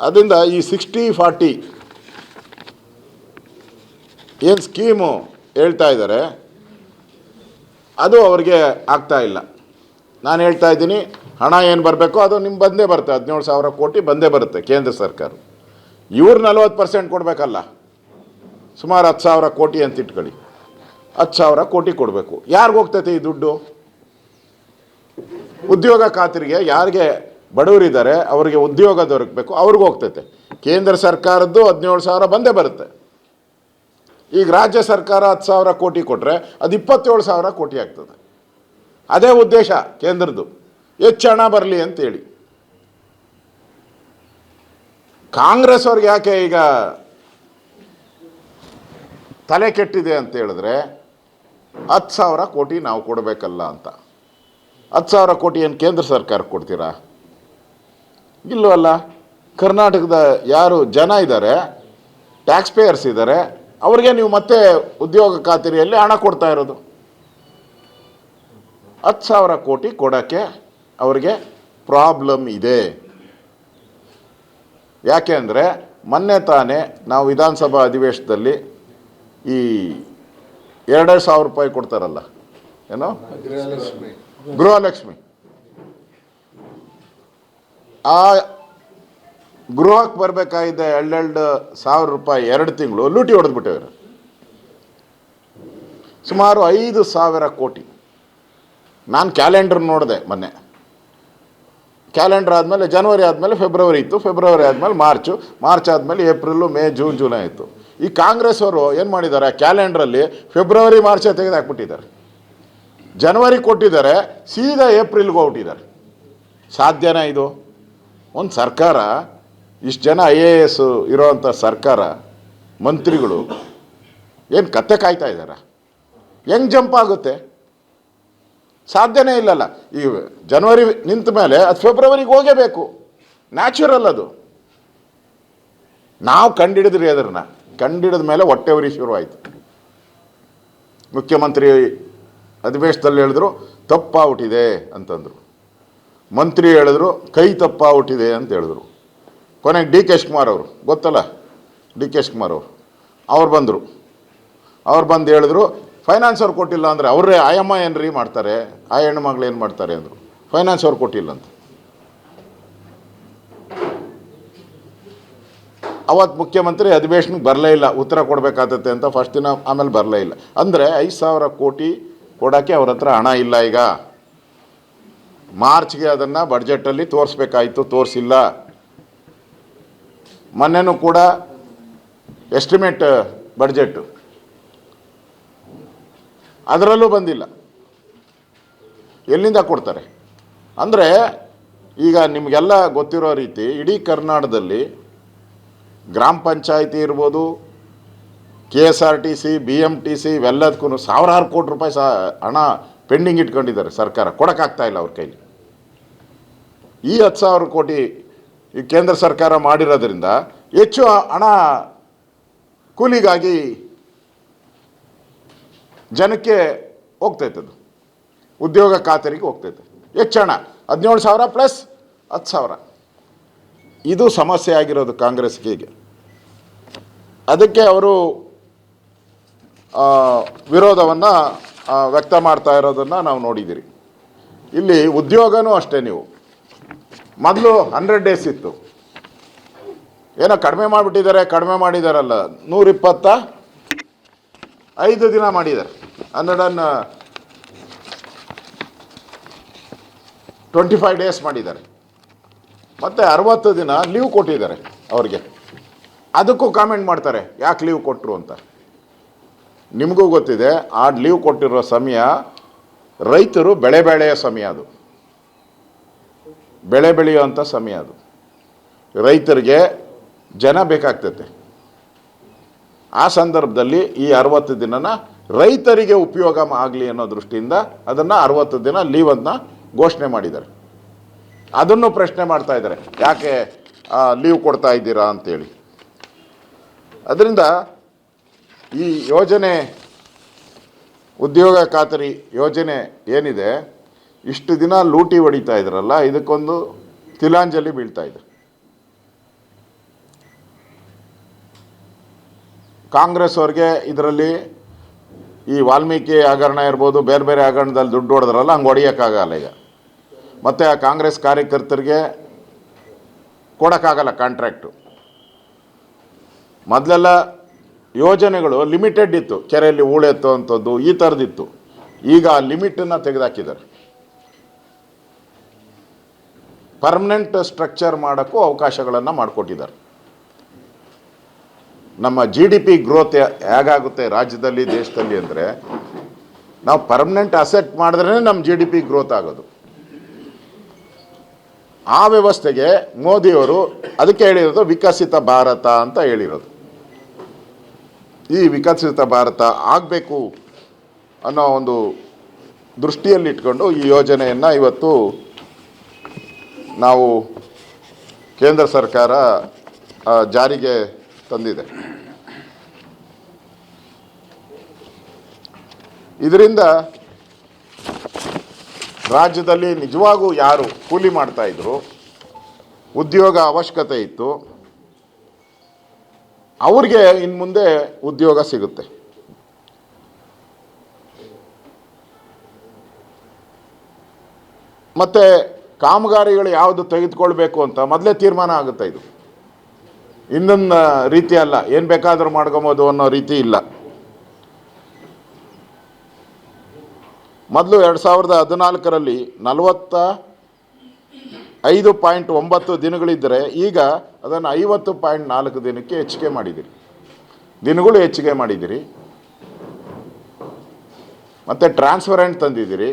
ಅದರಿಂದ ಈ 60-40 ಏನು ಸ್ಕೀಮು ಹೇಳ್ತಾ ಇದ್ದಾರೆ ಅದು ಅವ್ರಿಗೆ ಆಗ್ತಾ ಇಲ್ಲ. ನಾನು ಹೇಳ್ತಾ ಇದ್ದೀನಿ, ಹಣ ಏನು ಬರಬೇಕು ಅದು ನಿಮ್ಗೆ ಬಂದೇ ಬರುತ್ತೆ. 17,000 ಕೋಟಿ ಬಂದೇ ಬರುತ್ತೆ ಕೇಂದ್ರ ಸರ್ಕಾರ. ಇವ್ರು 40% ಕೊಡಬೇಕಲ್ಲ, ಸುಮಾರು 10,000 ಕೋಟಿ ಅಂತ ಇಟ್ಕೊಳ್ಳಿ. 10,000 ಕೋಟಿ ಕೊಡಬೇಕು. ಯಾರಿಗೆ ಹೋಗ್ತೈತೆ ಈ ದುಡ್ಡು? ಉದ್ಯೋಗ ಖಾತ್ರಿಗೆ ಯಾರಿಗೆ ಬಡವರಿದ್ದಾರೆ ಅವರಿಗೆ ಉದ್ಯೋಗ ದೊರಕಬೇಕು, ಅವ್ರಿಗೆ ಹೋಗ್ತೈತೆ. ಕೇಂದ್ರ ಸರ್ಕಾರದ್ದು 17,000 ಬಂದೇ ಬರುತ್ತೆ. ಈಗ ರಾಜ್ಯ ಸರ್ಕಾರ 10,000 ಕೋಟಿ ಕೊಟ್ಟರೆ ಅದು 27,000 ಕೋಟಿ ಆಗ್ತದೆ. ಅದೇ ಉದ್ದೇಶ ಕೇಂದ್ರದ್ದು, ಹೆಚ್ಚು ಹಣ ಬರಲಿ ಅಂತೇಳಿ. ಕಾಂಗ್ರೆಸ್ ಅವ್ರಿಗೆ ಯಾಕೆ ಈಗ ತಲೆ ಕೆಟ್ಟಿದೆ ಅಂತ ಹೇಳಿದ್ರೆ 10,000 ಕೋಟಿ ನಾವು ಕೊಡಬೇಕಲ್ಲ ಅಂತ. 10,000 ಕೋಟಿ ಏನು ಕೇಂದ್ರ ಸರ್ಕಾರಕ್ಕೆ ಕೊಡ್ತೀರಾ? ಇಲ್ಲವಲ್ಲ. ಕರ್ನಾಟಕದ ಯಾರು ಜನ ಇದ್ದಾರೆ, ಟ್ಯಾಕ್ಸ್ ಪೇಯರ್ಸ್ ಇದ್ದಾರೆ, ಅವ್ರಿಗೆ ನೀವು ಮತ್ತೆ ಉದ್ಯೋಗ ಖಾತರಿಯಲ್ಲಿ ಹಣ ಕೊಡ್ತಾ ಇರೋದು. 10,000 ಕೋಟಿ ಕೊಡೋಕ್ಕೆ ಅವ್ರಿಗೆ ಪ್ರಾಬ್ಲಮ್ ಇದೆ. ಯಾಕೆ ಅಂದರೆ ಮೊನ್ನೆ ತಾನೇ ನಾವು ವಿಧಾನಸಭಾ ಅಧಿವೇಶನದಲ್ಲಿ ಈ 2,000 ರೂಪಾಯಿ ಕೊಡ್ತಾರಲ್ಲ, ಏನೋ ಗೃಹಲಕ್ಷ್ಮಿ, ಆ ಗೃಹಕ್ಕೆ ಬರಬೇಕಾಗಿದ್ದ 2,000 ರೂಪಾಯಿ 2 ತಿಂಗಳು ಲೂಟಿ ಹೊಡೆದ್ಬಿಟ್ಟವ್ರು. ಸುಮಾರು 5,000 ಕೋಟಿ. ನಾನು ಕ್ಯಾಲೆಂಡರ್ ನೋಡಿದೆ ಮೊನ್ನೆ. ಕ್ಯಾಲೆಂಡರ್ ಆದಮೇಲೆ ಜನವರಿ ಆದಮೇಲೆ ಫೆಬ್ರವರಿ ಇತ್ತು, ಫೆಬ್ರವರಿ ಆದಮೇಲೆ ಮಾರ್ಚ್ ಆದಮೇಲೆ ಏಪ್ರಿಲು, ಮೇ, ಜೂನ್, ಜುಲೈ ಇತ್ತು. ಈ ಕಾಂಗ್ರೆಸ್ ಅವರು ಏನು ಮಾಡಿದ್ದಾರೆ, ಕ್ಯಾಲೆಂಡ್ರಲ್ಲಿ ಫೆಬ್ರವರಿ, ಮಾರ್ಚೇ ತೆಗೆದುಹಾಕ್ಬಿಟ್ಟಿದ್ದಾರೆ. ಜನವರಿ ಕೊಟ್ಟಿದ್ದಾರೆ, ಸೀದಾ ಏಪ್ರಿಲ್ಗೆ ಹೋಗ್ಬಿಟ್ಟಿದ್ದಾರೆ. ಸಾಧ್ಯನಾ ಇದು? ಒಂದು ಸರ್ಕಾರ, ಇಷ್ಟು ಜನ IAS ಇರೋವಂಥ ಸರ್ಕಾರ, ಮಂತ್ರಿಗಳು ಏನು ಕತ್ತೆ ಕಾಯ್ತಾ ಇದ್ದಾರೆ? ಹೆಂಗೆ ಜಂಪ್ ಆಗುತ್ತೆ? ಸಾಧ್ಯನೇ ಇಲ್ಲಲ್ಲ. ಈ ಜನವರಿ ನಿಂತ ಮೇಲೆ ಅದು ಫೆಬ್ರವರಿಗೆ ಹೋಗೇಬೇಕು, ನ್ಯಾಚುರಲ್ ಅದು. ನಾವು ಕಂಡಿಡಿದ್ರಿ, ಅದನ್ನ ಕಂಡಿಡಿದ ಮೇಲೆ ಹೊಟ್ಟೆವರಿ ಶುರುವಾಯಿತು. ಮುಖ್ಯಮಂತ್ರಿ ಅಧಿವೇಶನದಲ್ಲಿ ಹೇಳಿದ್ರು ತಪ್ಪಾಗ್ಬಿಟ್ಟಿದೆ ಅಂತಂದರು, ಮಂತ್ರಿ ಹೇಳಿದ್ರು ಕೈ ತಪ್ಪಾಗ್ಬಿಟ್ಟಿದೆ ಅಂತ ಹೇಳಿದ್ರು. ಕೊನೆಗೆ DK ಶಿವಕುಮಾರ್ ಅವರು, ಗೊತ್ತಲ್ಲ DK ಶಿವಕುಮಾರ್ ಅವ್ರು ಬಂದರು. ಅವ್ರು ಬಂದು ಹೇಳಿದ್ರು ಫೈನಾನ್ಸ್ ಅವ್ರು ಕೊಟ್ಟಿಲ್ಲ ಅಂದರೆ ಅವರೇ ಆಯಮ್ಮ ಏನ್ರಿ ಮಾಡ್ತಾರೆ, ಆ ಹೆಣ್ಣು ಮಗಳು ಏನು ಮಾಡ್ತಾರೆ ಅಂದರು. ಫೈನಾನ್ಸ್ ಅವ್ರು ಕೊಟ್ಟಿಲ್ಲ ಅಂತ. ಅವತ್ತು ಮುಖ್ಯಮಂತ್ರಿ ಅಧಿವೇಶನಕ್ಕೆ ಬರಲೇ ಇಲ್ಲ, ಉತ್ತರ ಕೊಡಬೇಕಾಗತ್ತೆ ಅಂತ ಫಸ್ಟ್ ದಿನ, ಆಮೇಲೆ ಬರಲೇ ಇಲ್ಲ. ಅಂದರೆ 5,000 ಕೋಟಿ ಕೊಡೋಕ್ಕೆ ಅವ್ರ ಹತ್ರ ಹಣ ಇಲ್ಲ. ಈಗ ಮಾರ್ಚ್ಗೆ ಅದನ್ನು ಬಡ್ಜೆಟಲ್ಲಿ ತೋರಿಸ್ಬೇಕಾಯಿತು, ತೋರಿಸಿಲ್ಲ. ಮೊನ್ನೆನೂ ಕೂಡ ಎಸ್ಟಿಮೇಟ್ ಬಡ್ಜೆಟ್ಟು ಅದರಲ್ಲೂ ಬಂದಿಲ್ಲ. ಎಲ್ಲಿಂದ ಕೊಡ್ತಾರೆ? ಅಂದರೆ ಈಗ ನಿಮಗೆಲ್ಲ ಗೊತ್ತಿರೋ ರೀತಿ ಇಡೀ ಕರ್ನಾಟಕದಲ್ಲಿ ಗ್ರಾಮ ಪಂಚಾಯಿತಿ ಇರ್ಬೋದು, KSRTC, BMTC ಇವೆಲ್ಲದಕ್ಕೂ ಸಾವಿರಾರು ಕೋಟಿ ರೂಪಾಯಿ ಹಣ ಪೆಂಡಿಂಗ್ ಇಟ್ಕೊಂಡಿದ್ದಾರೆ. ಸರ್ಕಾರ ಕೊಡೋಕ್ಕಾಗ್ತಾ ಇಲ್ಲ ಅವ್ರ ಕೈಲಿ. ಈ 10,000 ಕೋಟಿ ಈ ಕೇಂದ್ರ ಸರ್ಕಾರ ಮಾಡಿರೋದ್ರಿಂದ ಹೆಚ್ಚು ಹಣ ಕೂಲಿಗಾಗಿ ಜನಕ್ಕೆ ಹೋಗ್ತೈತೆ, ಅದು ಉದ್ಯೋಗ ಖಾತರಿಗೆ ಹೋಗ್ತೈತೆ. ಹೆಚ್ಚು ಹಣ 17,000 ಪ್ಲಸ್ 10,000. ಇದು ಸಮಸ್ಯೆ ಆಗಿರೋದು ಕಾಂಗ್ರೆಸ್ಗೆ. ಹೀಗೆ ಅದಕ್ಕೆ ಅವರು ವಿರೋಧವನ್ನು ವ್ಯಕ್ತ ಮಾಡ್ತಾ ಇರೋದನ್ನು ನಾವು ನೋಡಿದ್ದೀರಿ. ಇಲ್ಲಿ ಉದ್ಯೋಗನೂ ಅಷ್ಟೇ. ನೀವು ಮೊದಲು 100 ಡೇಸ್ ಇತ್ತು, ಏನೋ ಕಡಿಮೆ ಮಾಡಿದಾರಲ್ಲ, 125 ದಿನ ಮಾಡಿದ್ದಾರೆ. 125 ಡೇಸ್ ಮಾಡಿದ್ದಾರೆ. ಮತ್ತು 60 ದಿನ ಲೀವ್ ಕೊಟ್ಟಿದ್ದಾರೆ ಅವ್ರಿಗೆ. ಅದಕ್ಕೂ ಕಾಮೆಂಟ್ ಮಾಡ್ತಾರೆ, ಯಾಕೆ ಲೀವ್ ಕೊಟ್ಟರು ಅಂತ. ನಿಮಗೂ ಗೊತ್ತಿದೆ, ಆ ಲೀವ್ ಕೊಟ್ಟಿರೋ ಸಮಯ ರೈತರು ಬೆಳೆ ಬೆಳೆಯೋ ಸಮಯ, ಅದು ಬೆಳೆ ಬೆಳೆಯುವಂಥ ಸಮಯ. ಅದು ರೈತರಿಗೆ ಜನ ಬೇಕಾಗ್ತೈತೆ. ಆ ಸಂದರ್ಭದಲ್ಲಿ ಈ 60 ದಿನನ ರೈತರಿಗೆ ಉಪಯೋಗ ಆಗಲಿ ಅನ್ನೋ ದೃಷ್ಟಿಯಿಂದ ಅದನ್ನು 60 ದಿನ ಲೀವನ್ನು ಘೋಷಣೆ ಮಾಡಿದ್ದಾರೆ. ಅದನ್ನು ಪ್ರಶ್ನೆ ಮಾಡ್ತಾ ಇದ್ದಾರೆ, ಯಾಕೆ ಲೀವ್ ಕೊಡ್ತಾ ಇದ್ದೀರಾ ಅಂತೇಳಿ. ಅದರಿಂದ ಈ ಯೋಜನೆ, ಉದ್ಯೋಗ ಖಾತರಿ ಯೋಜನೆ ಏನಿದೆ, ಇಷ್ಟು ದಿನ ಲೂಟಿ ಹೊಡಿತಾ ಇದ್ರಲ್ಲ, ಇದಕ್ಕೊಂದು ತಿಲಾಂಜಲಿ ಬೀಳ್ತಾ ಇದೆ. ಕಾಂಗ್ರೆಸ್ ಅವ್ರಿಗೆ ಇದರಲ್ಲಿ ಈ ವಾಲ್ಮೀಕಿ ಹಗರಣ ಇರ್ಬೋದು, ಬೇರೆ ಬೇರೆ ಹಗರಣದಲ್ಲಿ ದುಡ್ಡು ಹೊಡೆದ್ರಲ್ಲ, ಹಂಗೆ ಹೊಡೆಯೋಕ್ಕಾಗಲ್ಲ ಈಗ. ಮತ್ತು ಆ ಕಾಂಗ್ರೆಸ್ ಕಾರ್ಯಕರ್ತರಿಗೆ ಕೊಡೋಕ್ಕಾಗಲ್ಲ ಕಾಂಟ್ರ್ಯಾಕ್ಟು. ಮೊದಲೆಲ್ಲ ಯೋಜನೆಗಳು ಲಿಮಿಟೆಡ್ ಇತ್ತು, ಕೆರೆಯಲ್ಲಿ ಹೂಳೆತ್ತುವಂಥದ್ದು ಈ ಥರದಿತ್ತು. ಈಗ ಆ ಲಿಮಿಟನ್ನು ತೆಗೆದುಹಾಕಿದ್ದಾರೆ. ಪರ್ಮನೆಂಟ್ ಸ್ಟ್ರಕ್ಚರ್ ಮಾಡೋಕ್ಕೂ ಅವಕಾಶಗಳನ್ನು ಮಾಡಿಕೊಟ್ಟಿದ್ದಾರೆ. ನಮ್ಮ GDP ಗ್ರೋತ್ ಹೇಗಾಗುತ್ತೆ ರಾಜ್ಯದಲ್ಲಿ, ದೇಶದಲ್ಲಿ ಅಂದರೆ, ನಾವು ಪರ್ಮನೆಂಟ್ ಅಸೆಟ್ ಮಾಡಿದ್ರೇ ನಮ್ಮ GDP ಗ್ರೋತ್ ಆಗೋದು. ಆ ವ್ಯವಸ್ಥೆಗೆ ಮೋದಿಯವರು ಅದಕ್ಕೆ ಹೇಳಿರೋದು ವಿಕಸಿತ ಭಾರತ ಅಂತ ಹೇಳಿರೋದು. ಈ ವಿಕಸಿತ ಭಾರತ ಆಗಬೇಕು ಅನ್ನೋ ಒಂದು ದೃಷ್ಟಿಯಲ್ಲಿಟ್ಕೊಂಡು ಈ ಯೋಜನೆಯನ್ನು ಇವತ್ತು ನಾವು ಕೇಂದ್ರ ಸರ್ಕಾರ ಜಾರಿಗೆ ತಂದಿದೆ. ಇದರಿಂದ ರಾಜ್ಯದಲ್ಲಿ ನಿಜವಾಗೂ ಯಾರು ಕೂಲಿ ಮಾಡ್ತಾಯಿದ್ರು, ಉದ್ಯೋಗ ಅವಶ್ಯಕತೆ ಇತ್ತು, ಅವ್ರಿಗೆ ಇನ್ನು ಮುಂದೆ ಉದ್ಯೋಗ ಸಿಗುತ್ತೆ. ಮತ್ತು ಕಾಮಗಾರಿಗಳು ಯಾವುದು ತೆಗೆದುಕೊಳ್ಬೇಕು ಅಂತ ಮೊದಲೇ ತೀರ್ಮಾನ ಆಗುತ್ತೆ. ಇದು ಇನ್ನೊಂದು ರೀತಿ ಅಲ್ಲ, ಏನು ಬೇಕಾದರೂ ಮಾಡ್ಕೊಬೋದು ಅನ್ನೋ ರೀತಿ ಇಲ್ಲ. ಮೊದಲು 2014ರಲ್ಲಿ 45.9 ದಿನಗಳಿದ್ದರೆ ಈಗ ಅದನ್ನು 50.4 ದಿನಕ್ಕೆ ಹೆಚ್ಚಿಗೆ ಮಾಡಿದ್ದೀರಿ. ದಿನಗಳು ಹೆಚ್ಚಿಗೆ ಮಾಡಿದ್ದೀರಿ. ಮತ್ತು ಟ್ರಾನ್ಸ್ಪರೆಂಟ್ ತಂದಿದ್ದೀರಿ.